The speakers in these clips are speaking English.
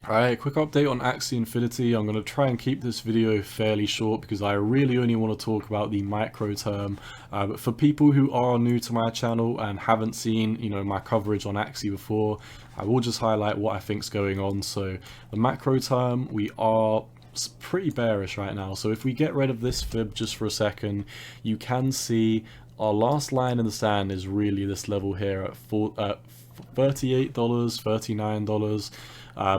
Alright, quick update on Axie Infinity. I'm going to try and keep this video fairly short because I really only want to talk about the micro term. But for people who are new to my channel and haven't seen, my coverage on Axie before, I will just highlight what I think's going on. So the macro term, we are pretty bearish right now. So if we get rid of this fib just for a second, you can see our last line in the sand is really this level here at $38, $39,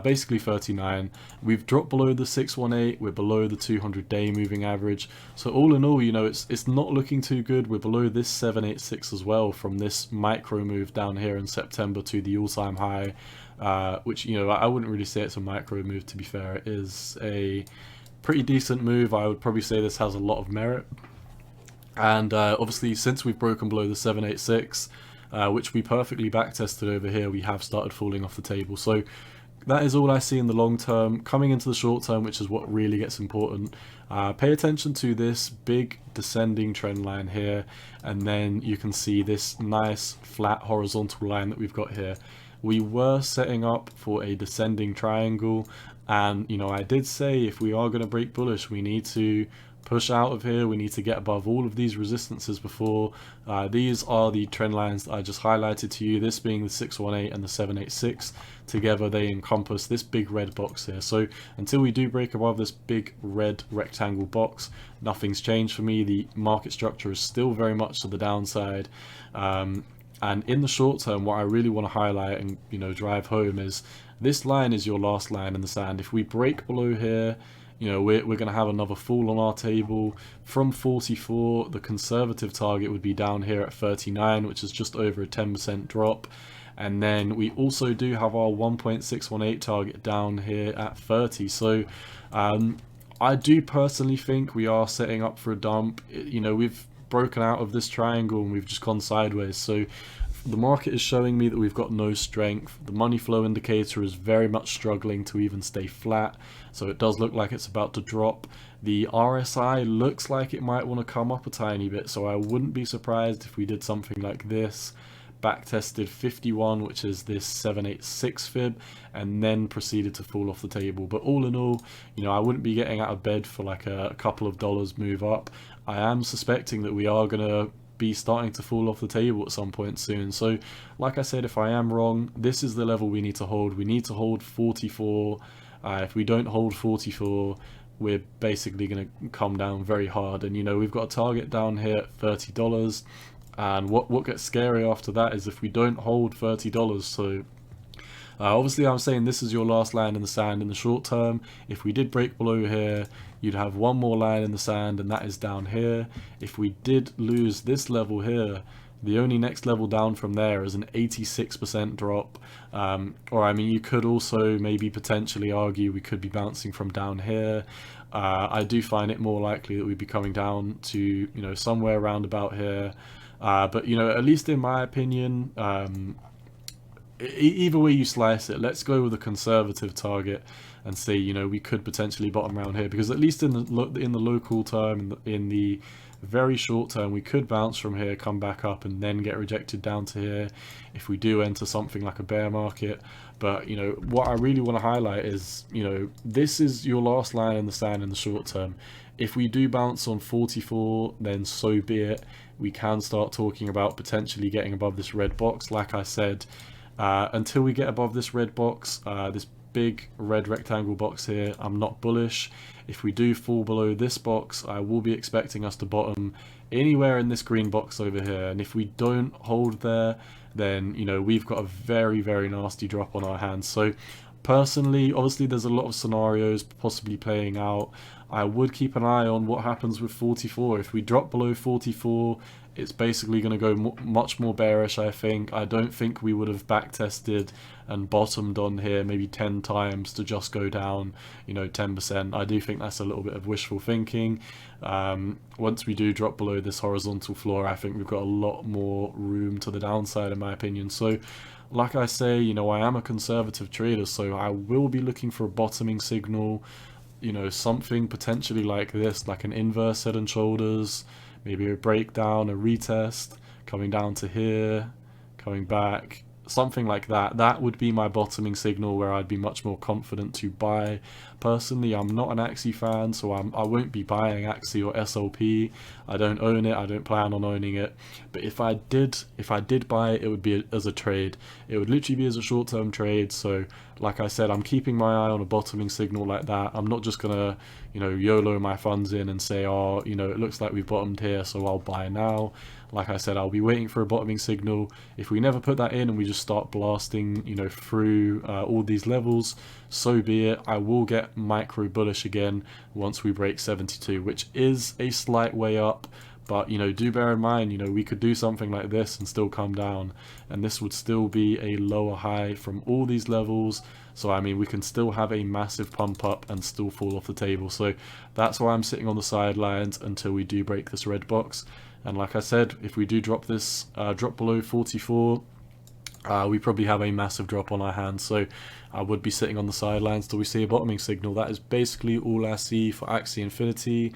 basically 39. We've dropped below the 618, we're below the 200-day moving average. So all in all, it's not looking too good. We're below this 786 as well from this micro move down here in September to the all-time high, which, I wouldn't really say it's a micro move, to be fair. It is a pretty decent move. I would probably say this has a lot of merit. And obviously, since we've broken below the 786, which we perfectly backtested over here, we have started falling off the table. So that is all I see in the long term. Coming into the short term, which is what really gets important, pay attention to this big descending trend line here, and then you can see this nice flat horizontal line that we've got here. We were setting up for a descending triangle, and I did say if we are going to break bullish, we need to push out of here. We need to get above all of these resistances before. These are the trend lines that I just highlighted to you, this being the 618 and the 786. Together they encompass this big red box here. So until we do break above this big red rectangle box, nothing's changed for me. The market structure is still very much to the downside. And in the short term, what I really want to highlight and drive home is this line is your last line in the sand. If we break below here, we're going to have another fall on our table from 44. The conservative target would be down here at 39, which is just over a 10% drop. And then we also do have our 1.618 target down here at 30. So I do personally think we are setting up for a dump. We've broken out of this triangle and we've just gone sideways. So the market is showing me that we've got no strength. The money flow indicator is very much struggling to even stay flat, so it does look like it's about to drop. The RSI looks like it might want to come up a tiny bit, so I wouldn't be surprised if we did something like this, backtested 51, which is this 786 fib, and then proceeded to fall off the table. But all in all, I wouldn't be getting out of bed for like a couple of dollars move up. I am suspecting that we are going to be starting to fall off the table at some point soon. So like I said, if I am wrong, this is the level we need to hold. We need to hold 44. If we don't hold 44, we're basically going to come down very hard. And we've got a target down here at $30, and what gets scary after that is if we don't hold $30. So obviously I'm saying this is your last line in the sand in the short term. If we did break below here, you'd have one more line in the sand, and that is down here. If we did lose this level here, the only next level down from there is an 86% drop. Or I mean, you could also maybe potentially argue we could be bouncing from down here. I do find it more likely that we'd be coming down to somewhere around about here. But at least in my opinion, either way you slice it, let's go with a conservative target and say we could potentially bottom around here, because at least in the local term, in the very short term, we could bounce from here, come back up, and then get rejected down to here if we do enter something like a bear market. But what I really want to highlight is this is your last line in the sand in the short term. If we do bounce on 44, then so be it. We can start talking about potentially getting above this red box. Like I said, until we get above this red box, this big red rectangle box here, I'm not bullish. If we do fall below this box, I will be expecting us to bottom anywhere in this green box over here. And if we don't hold there, then we've got a very, very nasty drop on our hands. So personally, obviously there's a lot of scenarios possibly playing out. I would keep an eye on what happens with 44. If we drop below 44, it's basically going to go much more bearish, I think. I don't think we would have backtested and bottomed on here maybe 10 times to just go down 10%. I do think that's a little bit of wishful thinking. Once we do drop below this horizontal floor, I think we've got a lot more room to the downside, in my opinion. So like I say, I am a conservative trader, so I will be looking for a bottoming signal, something potentially like this, like an inverse head and shoulders, maybe a breakdown, a retest, coming down to here, coming back, something like that would be my bottoming signal where I'd be much more confident to buy. Personally, I'm not an Axie fan, so I won't be buying Axie or SLP. I don't own it, I don't plan on owning it, but if I did buy it, it would be as a trade. It would literally be as a short-term trade. So like I said, I'm keeping my eye on a bottoming signal like that. I'm not just gonna, you know, YOLO my funds in and say, oh, you know, it looks like we've bottomed here, so I'll buy now. Like I said, I'll be waiting for a bottoming signal. If we never put that in and we just start blasting, you know, through all these levels, so be it. I will get micro bullish again once we break 72, which is a slight way up. But, you know, do bear in mind, you know, we could do something like this and still come down, and this would still be a lower high from all these levels. So, I mean, we can still have a massive pump up and still fall off the table. So that's why I'm sitting on the sidelines until we do break this red box. And like I said, if we do drop this, drop below 44, we probably have a massive drop on our hands. So I would be sitting on the sidelines till we see a bottoming signal. That is basically all I see for Axie Infinity.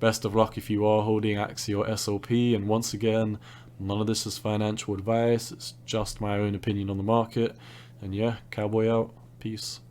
Best of luck if you are holding Axie or SLP, and once again, none of this is financial advice, it's just my own opinion on the market. And yeah, cowboy out, peace.